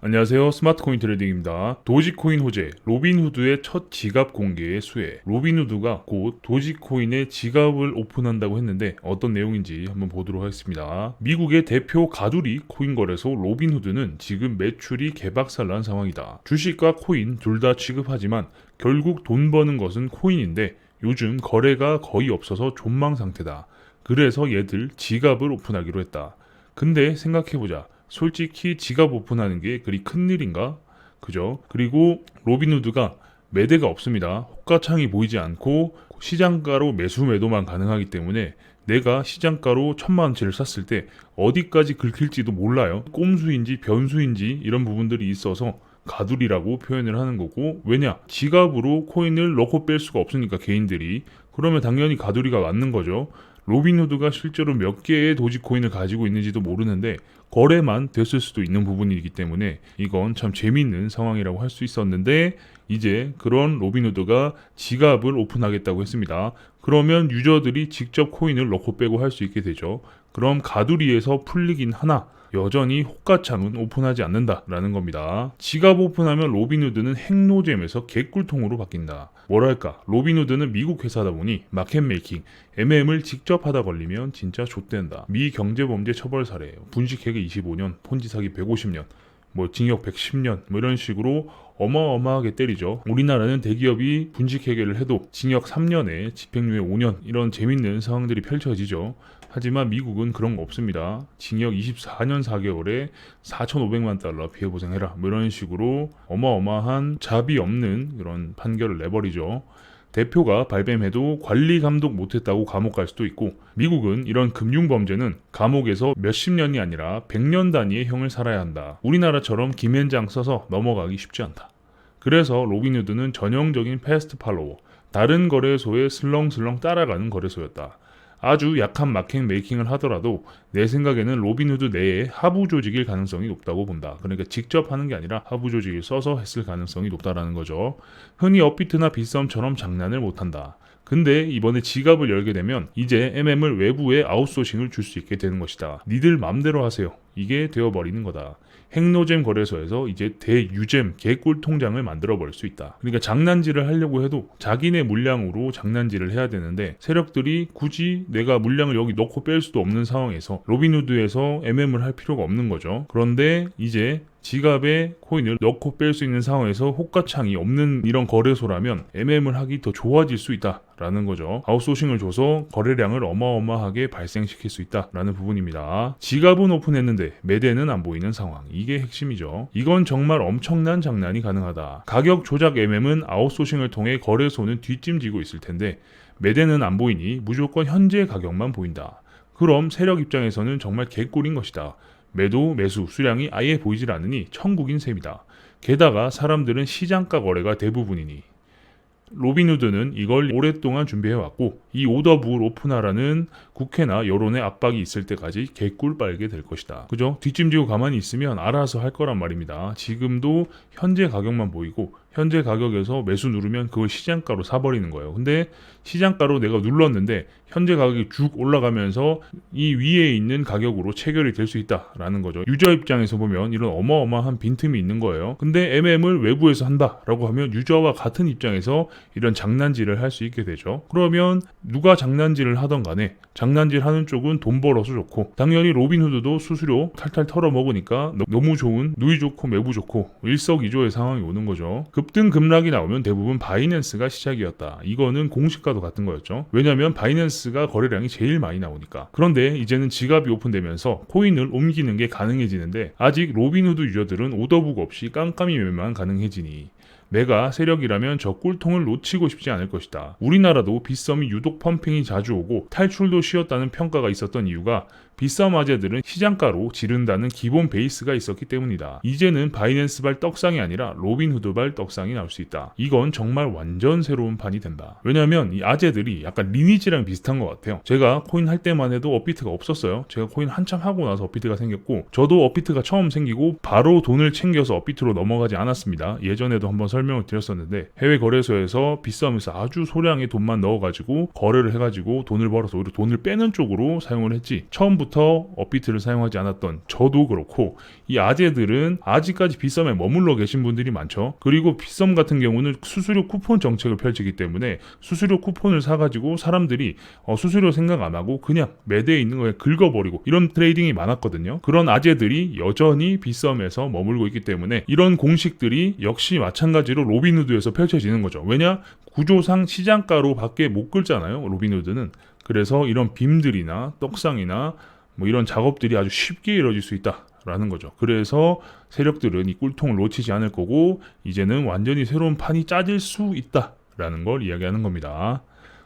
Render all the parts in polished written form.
안녕하세요. 스마트코인 트레이딩입니다. 도지코인 호재, 로빈후드의 첫 지갑 공개의 수혜. 로빈후드가 곧 도지코인의 지갑을 오픈한다고 했는데 어떤 내용인지 한번 보도록 하겠습니다. 미국의 대표 가두리 코인 거래소 로빈후드는 지금 매출이 개박살난 상황이다. 주식과 코인 둘 다 취급하지만 결국 돈 버는 것은 코인인데 요즘 거래가 거의 없어서 존망 상태다. 그래서 얘들 지갑을 오픈하기로 했다. 근데 생각해보자. 솔직히 지갑 오픈하는 게 그리 큰일인가? 그죠? 그리고 로빈후드가 매대가 없습니다. 호가창이 보이지 않고 시장가로 매수 매도만 가능하기 때문에 내가 시장가로 1000만원치를 샀을 때 어디까지 긁힐지도 몰라요. 꼼수인지 변수인지 이런 부분들이 있어서 가두리라고 표현을 하는 거고, 왜냐? 지갑으로 코인을 넣고 뺄 수가 없으니까 개인들이. 그러면 당연히 가두리가 맞는 거죠. 로빈후드가 실제로 몇 개의 도지코인을 가지고 있는지도 모르는데 거래만 됐을 수도 있는 부분이기 때문에 이건 참 재미있는 상황이라고 할 수 있었는데, 이제 그런 로빈후드가 지갑을 오픈하겠다고 했습니다. 그러면 유저들이 직접 코인을 넣고 빼고 할 수 있게 되죠. 그럼 가두리에서 풀리긴 하나 여전히 호가창은 오픈하지 않는다라는 겁니다. 지갑 오픈하면 로빈후드는 핵노잼에서 개꿀통으로 바뀐다. 뭐랄까, 로빈후드는 미국 회사다 보니 마켓메이킹, MM을 직접 하다 걸리면 진짜 좆된다. 미 경제범죄 처벌 사례, 분식회계 25년, 폰지 사기 150년, 징역 110년 이런 식으로 어마어마하게 때리죠. 우리나라는 대기업이 분식회계를 해도 징역 3년에 집행유예 5년 이런 재밌는 상황들이 펼쳐지죠. 하지만 미국은 그런 거 없습니다. 징역 24년 4개월에 4,500만 달러 피해보상해라 이런 식으로 어마어마한 잡이 없는 그런 판결을 내버리죠. 대표가 발뺌해도 관리 감독 못했다고 감옥 갈 수도 있고, 미국은 이런 금융범죄는 감옥에서 몇십 년이 아니라 100년 단위의 형을 살아야 한다. 우리나라처럼 김앤장 써서 넘어가기 쉽지 않다. 그래서 로빈후드는 전형적인 패스트 팔로워, 다른 거래소에 슬렁슬렁 따라가는 거래소였다. 아주 약한 마켓 메이킹을 하더라도 내 생각에는 로빈후드 내에 하부 조직일 가능성이 높다고 본다. 그러니까 직접 하는 게 아니라 하부 조직을 써서 했을 가능성이 높다라는 거죠. 흔히 업비트나 빗썸처럼 장난을 못한다. 근데 이번에 지갑을 열게 되면 이제 MM을 외부에 아웃소싱을 줄 수 있게 되는 것이다. 니들 맘대로 하세요. 이게 되어버리는 거다. 핵노잼 거래소에서 이제 대유잼 개꿀 통장을 만들어 버릴 수 있다. 그러니까 장난질을 하려고 해도 자기네 물량으로 장난질을 해야 되는데 세력들이 굳이 내가 물량을 여기 넣고 뺄 수도 없는 상황에서 로빈후드에서 MM을 할 필요가 없는 거죠. 그런데 이제 지갑에 코인을 넣고 뺄 수 있는 상황에서 호가창이 없는 이런 거래소라면 MM을 하기 더 좋아질 수 있다라는 거죠. 아웃소싱을 줘서 거래량을 어마어마하게 발생시킬 수 있다라는 부분입니다. 지갑은 오픈했는데 매대는 안 보이는 상황. 이게 핵심이죠. 이건 정말 엄청난 장난이 가능하다. 가격 조작 MM은 아웃소싱을 통해 거래소는 뒷짐지고 있을 텐데 매대는 안 보이니 무조건 현재 가격만 보인다. 그럼 세력 입장에서는 정말 개꿀인 것이다. 매도, 매수, 수량이 아예 보이질 않으니 천국인 셈이다. 게다가 사람들은 시장가 거래가 대부분이니. 로빈후드는 이걸 오랫동안 준비해왔고 이 오더북을 오픈하라는 국회나 여론의 압박이 있을 때까지 개꿀 빨게 될 것이다. 그죠? 뒷짐지고 가만히 있으면 알아서 할 거란 말입니다. 지금도 현재 가격만 보이고 현재 가격에서 매수 누르면 그걸 시장가로 사버리는 거예요. 근데 시장가로 내가 눌렀는데 현재 가격이 쭉 올라가면서 이 위에 있는 가격으로 체결이 될 수 있다라는 거죠. 유저 입장에서 보면 이런 어마어마한 빈틈이 있는 거예요. 근데 MM을 외부에서 한다라고 하면 유저와 같은 입장에서 이런 장난질을 할 수 있게 되죠. 그러면 누가 장난질을 하던 간에 장난질 하는 쪽은 돈 벌어서 좋고, 당연히 로빈후드도 수수료 탈탈 털어 먹으니까 너무 좋은, 누이 좋고 매부 좋고 일석이조의 상황이 오는 거죠. 급등 급락이 나오면 대부분 바이낸스가 시작이었다. 이거는 공시가도 같은 거였죠. 왜냐면 바이낸스가 거래량이 제일 많이 나오니까. 그런데 이제는 지갑이 오픈되면서 코인을 옮기는 게 가능해지는데 아직 로빈후드 유저들은 오더북 없이 깜깜이 매매만 가능해지니 내가 세력이라면 저 꿀통을 놓치고 싶지 않을 것이다. 우리나라도 빗썸이 유독 펌핑이 자주 오고 탈출도 쉬웠다는 평가가 있었던 이유가 빗썸 아재들은 시장가로 지른다는 기본 베이스가 있었기 때문이다. 이제는 바이낸스발 떡상이 아니라 로빈후드발 떡상이 나올 수 있다. 이건 정말 완전 새로운 판이 된다. 왜냐면 이 아재들이 약간 리니지랑 비슷한 것 같아요. 제가 코인 할 때만 해도 업비트가 없었어요. 제가 코인 한참 하고 나서 업비트가 생겼고, 저도 업비트가 처음 생기고 바로 돈을 챙겨서 업비트로 넘어가지 않았습니다. 예전에도 한번 설명을 드렸었는데 해외 거래소에서 빗썸에서 아주 소량의 돈만 넣어가지고 거래를 해가지고 돈을 벌어서 오히려 돈을 빼는 쪽으로 사용을 했지, 처음부터 예전부터 업비트를 사용하지 않았던 저도 그렇고 이 아재들은 아직까지 빗썸에 머물러 계신 분들이 많죠. 그리고 빗썸 같은 경우는 수수료 쿠폰 정책을 펼치기 때문에 수수료 쿠폰을 사가지고 사람들이 수수료 생각 안 하고 그냥 매대에 있는 거에 긁어버리고 이런 트레이딩이 많았거든요. 그런 아재들이 여전히 빗썸에서 머물고 있기 때문에 이런 공식들이 역시 마찬가지로 로빈후드에서 펼쳐지는 거죠. 왜냐? 구조상 시장가로 밖에 못 긁잖아요. 로빈후드는. 그래서 이런 빔들이나 떡상이나 뭐 이런 작업들이 아주 쉽게 이루어질 수 있다라는 거죠. 그래서 세력들은 이 꿀통을 놓치지 않을 거고 이제는 완전히 새로운 판이 짜질 수 있다라는 걸 이야기하는 겁니다.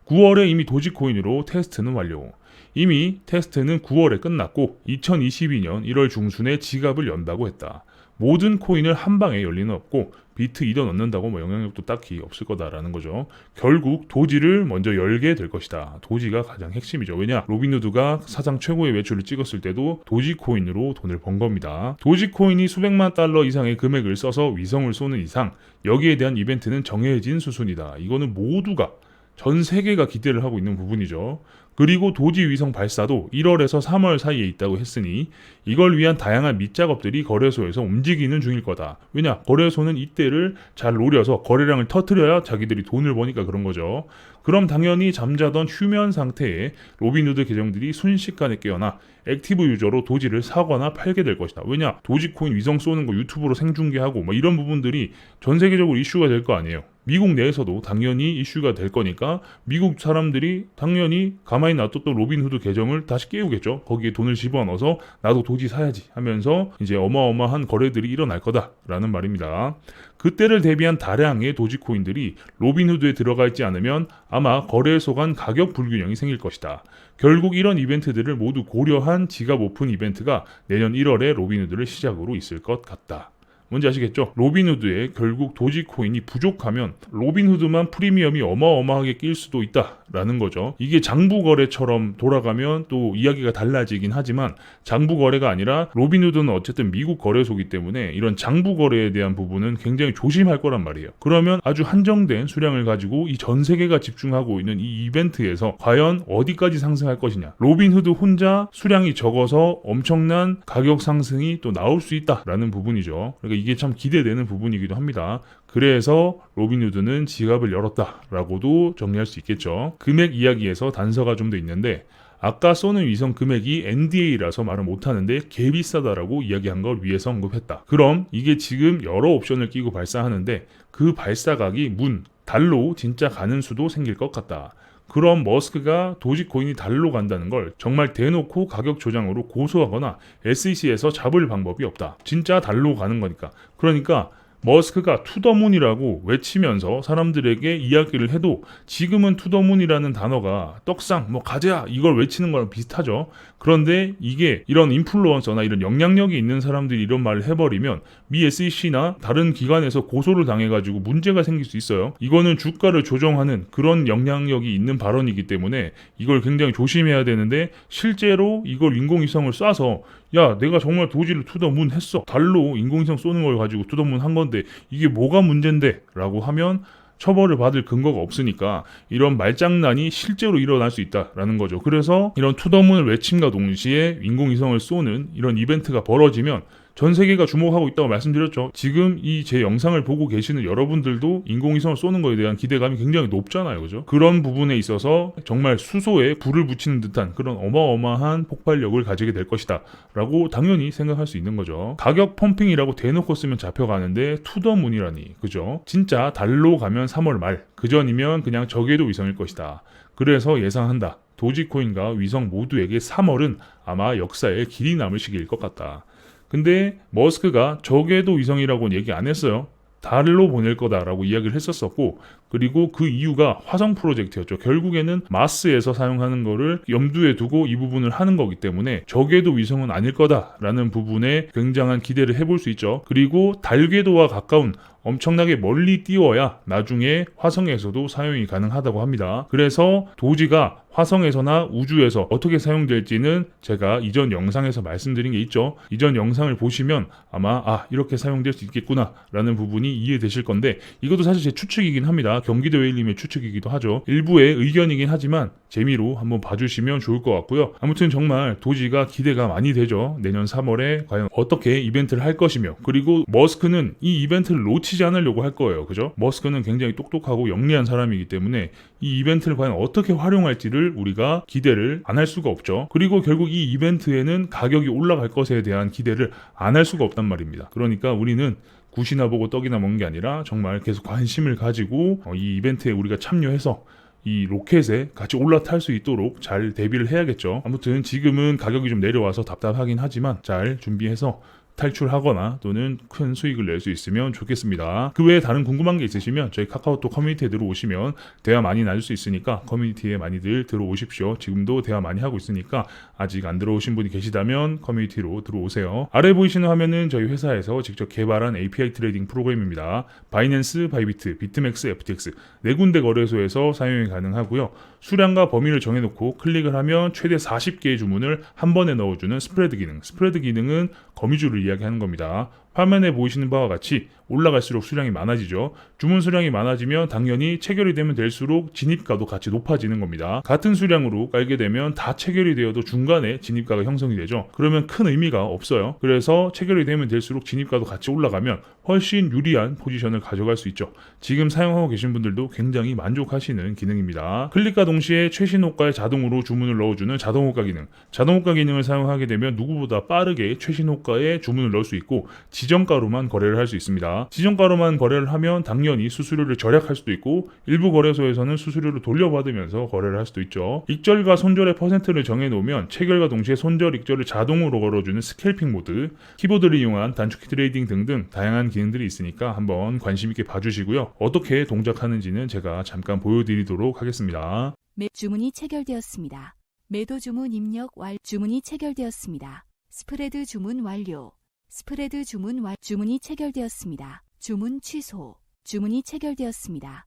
9월에 이미 도지코인으로 테스트는 완료. 이미 테스트는 9월에 끝났고 2022년 1월 중순에 지갑을 연다고 했다. 모든 코인을 한 방에 열 리는 없고 비트 이더 넣는다고 뭐 영향력도 딱히 없을 거다라는 거죠. 결국 도지를 먼저 열게 될 것이다. 도지가 가장 핵심이죠. 왜냐? 로빈후드가 사상 최고의 매출을 찍었을 때도 도지코인으로 돈을 번 겁니다. 도지코인이 수백만 달러 이상의 금액을 써서 위성을 쏘는 이상 여기에 대한 이벤트는 정해진 수순이다. 이거는 모두가 전 세계가 기대를 하고 있는 부분이죠. 그리고 도지 위성 발사도 1월에서 3월 사이에 있다고 했으니 이걸 위한 다양한 밑작업들이 거래소에서 움직이는 중일 거다. 왜냐? 거래소는 이때를 잘 노려서 거래량을 터뜨려야 자기들이 돈을 버니까 그런 거죠. 그럼 당연히 잠자던 휴면 상태에 로빈후드 계정들이 순식간에 깨어나 액티브 유저로 도지를 사거나 팔게 될 것이다. 왜냐? 도지코인 위성 쏘는 거 유튜브로 생중계하고 뭐 이런 부분들이 전 세계적으로 이슈가 될 거 아니에요. 미국 내에서도 당연히 이슈가 될 거니까 미국 사람들이 당연히 가만히 놔뒀던 로빈후드 계정을 다시 깨우겠죠. 거기에 돈을 집어넣어서 나도 도지 사야지 하면서 이제 어마어마한 거래들이 일어날 거다라는 말입니다. 그때를 대비한 다량의 도지코인들이 로빈후드에 들어가 있지 않으면 아마 거래소 간 가격 불균형이 생길 것이다. 결국 이런 이벤트들을 모두 고려한 지갑 오픈 이벤트가 내년 1월에 로빈후드를 시작으로 있을 것 같다. 뭔지 아시겠죠? 로빈후드에 결국 도지코인이 부족하면 로빈후드만 프리미엄이 어마어마하게 낄 수도 있다라는 거죠. 이게 장부거래처럼 돌아가면 또 이야기가 달라지긴 하지만 장부거래가 아니라 로빈후드는 어쨌든 미국 거래소이기 때문에 이런 장부거래에 대한 부분은 굉장히 조심할 거란 말이에요. 그러면 아주 한정된 수량을 가지고 이 전 세계가 집중하고 있는 이 이벤트에서 과연 어디까지 상승할 것이냐. 로빈후드 혼자 수량이 적어서 엄청난 가격 상승이 또 나올 수 있다라는 부분이죠. 그러니까 이게 참 기대되는 부분이기도 합니다. 그래서 로빈후드는 지갑을 열었다라고도 정리할 수 있겠죠. 금액 이야기에서 단서가 좀 더 있는데 아까 쏘는 위성 금액이 NDA라서 말을 못하는데 개 비싸다라고 이야기한 걸 위에서 언급했다. 그럼 이게 지금 여러 옵션을 끼고 발사하는데 그 발사각이 달로 진짜 가는 수도 생길 것 같다. 그럼 머스크가 도지코인이 달로 간다는 걸 정말 대놓고 가격 조장으로 고소하거나 SEC에서 잡을 방법이 없다. 진짜 달로 가는 거니까. 그러니까 머스크가 투더문이라고 외치면서 사람들에게 이야기를 해도 지금은 투더문이라는 단어가 떡상, 가자 이걸 외치는 거랑 비슷하죠. 그런데 이게 이런 인플루언서나 이런 영향력이 있는 사람들이 이런 말을 해버리면 미 SEC나 다른 기관에서 고소를 당해가지고 문제가 생길 수 있어요. 이거는 주가를 조정하는 그런 영향력이 있는 발언이기 때문에 이걸 굉장히 조심해야 되는데 실제로 이걸 인공위성을 쏴서 야 내가 정말 도지를 투더문 했어. 달로 인공위성 쏘는 걸 가지고 투더문 한 건데 이게 뭐가 문제인데? 라고 하면 처벌을 받을 근거가 없으니까 이런 말장난이 실제로 일어날 수 있다라는 거죠. 그래서 이런 투더문을 외침과 동시에 인공위성을 쏘는 이런 이벤트가 벌어지면 전 세계가 주목하고 있다고 말씀드렸죠. 지금 이 제 영상을 보고 계시는 여러분들도 인공위성을 쏘는 거에 대한 기대감이 굉장히 높잖아요. 그죠? 그런 부분에 있어서 정말 수소에 불을 붙이는 듯한 그런 어마어마한 폭발력을 가지게 될 것이다 라고 당연히 생각할 수 있는 거죠. 가격 펌핑이라고 대놓고 쓰면 잡혀가는데 투더문이라니. 그죠? 진짜 달로 가면 3월 말, 그전이면 그냥 저궤도 위성일 것이다. 그래서 예상한다. 도지코인과 위성 모두에게 3월은 아마 역사에 길이 남을 시기일 것 같다. 근데 머스크가 저궤도 위성이라고는 얘기 안 했어요. 달로 보낼 거다라고 이야기를 했었었고 그리고 그 이유가 화성 프로젝트였죠. 결국에는 마스에서 사용하는 거를 염두에 두고 이 부분을 하는 거기 때문에 저궤도 위성은 아닐 거다라는 부분에 굉장한 기대를 해볼 수 있죠. 그리고 달궤도와 가까운 엄청나게 멀리 띄워야 나중에 화성에서도 사용이 가능하다고 합니다. 그래서 도지가 화성에서나 우주에서 어떻게 사용될지는 제가 이전 영상에서 말씀드린 게 있죠. 이전 영상을 보시면 아마 이렇게 사용될 수 있겠구나 라는 부분이 이해되실 건데, 이것도 사실 제 추측이긴 합니다. 경기도 웨일님의 추측이기도 하죠. 일부의 의견이긴 하지만 재미로 한번 봐주시면 좋을 것 같고요. 아무튼 정말 도지가 기대가 많이 되죠. 내년 3월에 과연 어떻게 이벤트를 할 것이며, 그리고 머스크는 이 이벤트를 놓치지 않으려고 할 거예요. 그죠? 머스크는 굉장히 똑똑하고 영리한 사람이기 때문에 이 이벤트를 과연 어떻게 활용할지를 우리가 기대를 안 할 수가 없죠. 그리고 결국 이 이벤트에는 가격이 올라갈 것에 대한 기대를 안 할 수가 없단 말입니다. 그러니까 우리는 굿이나 보고 떡이나 먹는 게 아니라 정말 계속 관심을 가지고 이 이벤트에 우리가 참여해서 이 로켓에 같이 올라탈 수 있도록 잘 대비를 해야겠죠. 아무튼 지금은 가격이 좀 내려와서 답답하긴 하지만 잘 준비해서 탈출하거나 또는 큰 수익을 낼 수 있으면 좋겠습니다. 그 외에 다른 궁금한 게 있으시면 저희 카카오톡 커뮤니티에 들어오시면 대화 많이 나눌 수 있으니까 커뮤니티에 많이들 들어오십시오. 지금도 대화 많이 하고 있으니까 아직 안 들어오신 분이 계시다면 커뮤니티로 들어오세요. 아래 보이시는 화면은 저희 회사에서 직접 개발한 API 트레이딩 프로그램입니다. 바이낸스, 바이비트, 비트맥스, FTX 4군데 거래소에서 사용이 가능하고요. 수량과 범위를 정해놓고 클릭을 하면 최대 40개의 주문을 한 번에 넣어주는 스프레드 기능. 스프레드 기능은 거미줄을 이야기하는 겁니다. 화면에 보이시는 바와 같이 올라갈수록 수량이 많아지죠. 주문 수량이 많아지면 당연히 체결이 되면 될수록 진입가도 같이 높아지는 겁니다. 같은 수량으로 깔게 되면 다 체결이 되어도 중간에 진입가가 형성이 되죠. 그러면 큰 의미가 없어요. 그래서 체결이 되면 될수록 진입가도 같이 올라가면 훨씬 유리한 포지션을 가져갈 수 있죠. 지금 사용하고 계신 분들도 굉장히 만족하시는 기능입니다. 클릭과 동시에 최신 호가에 자동으로 주문을 넣어주는 자동호가 기능. 자동호가 기능을 사용하게 되면 누구보다 빠르게 최신 호가에 주문을 넣을 수 있고 지정가로만 거래를 할 수 있습니다. 지정가로만 거래를 하면 당연히 수수료를 절약할 수도 있고 일부 거래소에서는 수수료를 돌려받으면서 거래를 할 수도 있죠. 익절과 손절의 퍼센트를 정해놓으면 체결과 동시에 손절, 익절을 자동으로 걸어주는 스캘핑 모드, 키보드를 이용한 단축키 트레이딩 등등 다양한 기능들이 있으니까 한번 관심 있게 봐주시고요. 어떻게 동작하는지는 제가 잠깐 보여드리도록 하겠습니다. 주문이 체결되었습니다. 매도 주문 입력 주문이 체결되었습니다. 스프레드 주문 완료. 스프레드 주문 주문이 체결되었습니다. 주문 취소. 주문이 체결되었습니다.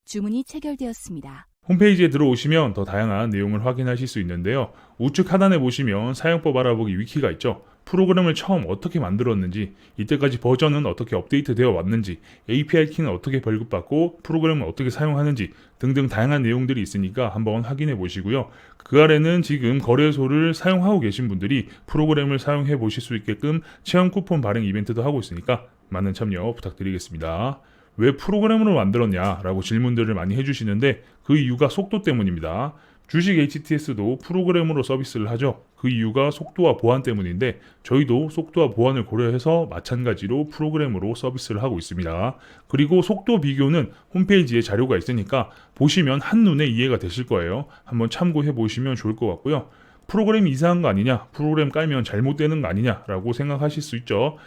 주문이 체결되었습니다. 홈페이지에 들어오시면 더 다양한 내용을 확인하실 수 있는데요. 우측 하단에 보시면 사용법 알아보기 위키가 있죠. 프로그램을 처음 어떻게 만들었는지, 이때까지 버전은 어떻게 업데이트 되어 왔는지, API 키는 어떻게 발급받고 프로그램을 어떻게 사용하는지 등등 다양한 내용들이 있으니까 한번 확인해 보시고요. 그 아래는 지금 거래소를 사용하고 계신 분들이 프로그램을 사용해 보실 수 있게끔 체험 쿠폰 발행 이벤트도 하고 있으니까 많은 참여 부탁드리겠습니다. 왜 프로그램으로 만들었냐라고 질문들을 많이 해주시는데 그 이유가 속도 때문입니다. 주식 HTS도 프로그램으로 서비스를 하죠. 그 이유가 속도와 보안 때문인데 저희도 속도와 보안을 고려해서 마찬가지로 프로그램으로 서비스를 하고 있습니다. 그리고 속도 비교는 홈페이지에 자료가 있으니까 보시면 한눈에 이해가 되실 거예요. 한번 참고해 보시면 좋을 것 같고요. 프로그램이 이상한 거 아니냐, 프로그램 깔면 잘못되는 거 아니냐라고 생각하실 수 있죠.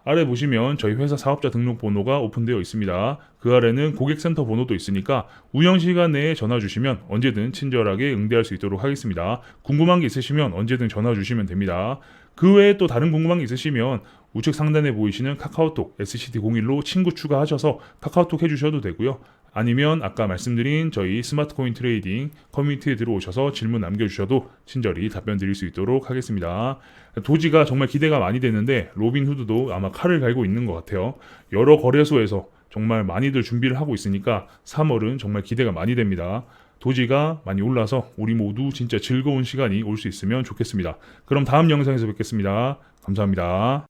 아래 보시면 저희 회사 사업자 등록 번호가 오픈되어 있습니다. 그 아래는 고객센터 번호도 있으니까 운영 시간 내에 전화 주시면 언제든 친절하게 응대할 수 있도록 하겠습니다. 궁금한 게 있으시면 언제든 전화 주시면 됩니다. 그 외에 또 다른 궁금한 게 있으시면 우측 상단에 보이시는 카카오톡 SCT01로 친구 추가하셔서 카카오톡 해주셔도 되고요. 아니면 아까 말씀드린 저희 스마트코인 트레이딩 커뮤니티에 들어오셔서 질문 남겨주셔도 친절히 답변 드릴 수 있도록 하겠습니다. 도지가 정말 기대가 많이 되는데 로빈후드도 아마 칼을 갈고 있는 것 같아요. 여러 거래소에서 정말 많이들 준비를 하고 있으니까 3월은 정말 기대가 많이 됩니다. 도지가 많이 올라서 우리 모두 진짜 즐거운 시간이 올 수 있으면 좋겠습니다. 그럼 다음 영상에서 뵙겠습니다. 감사합니다.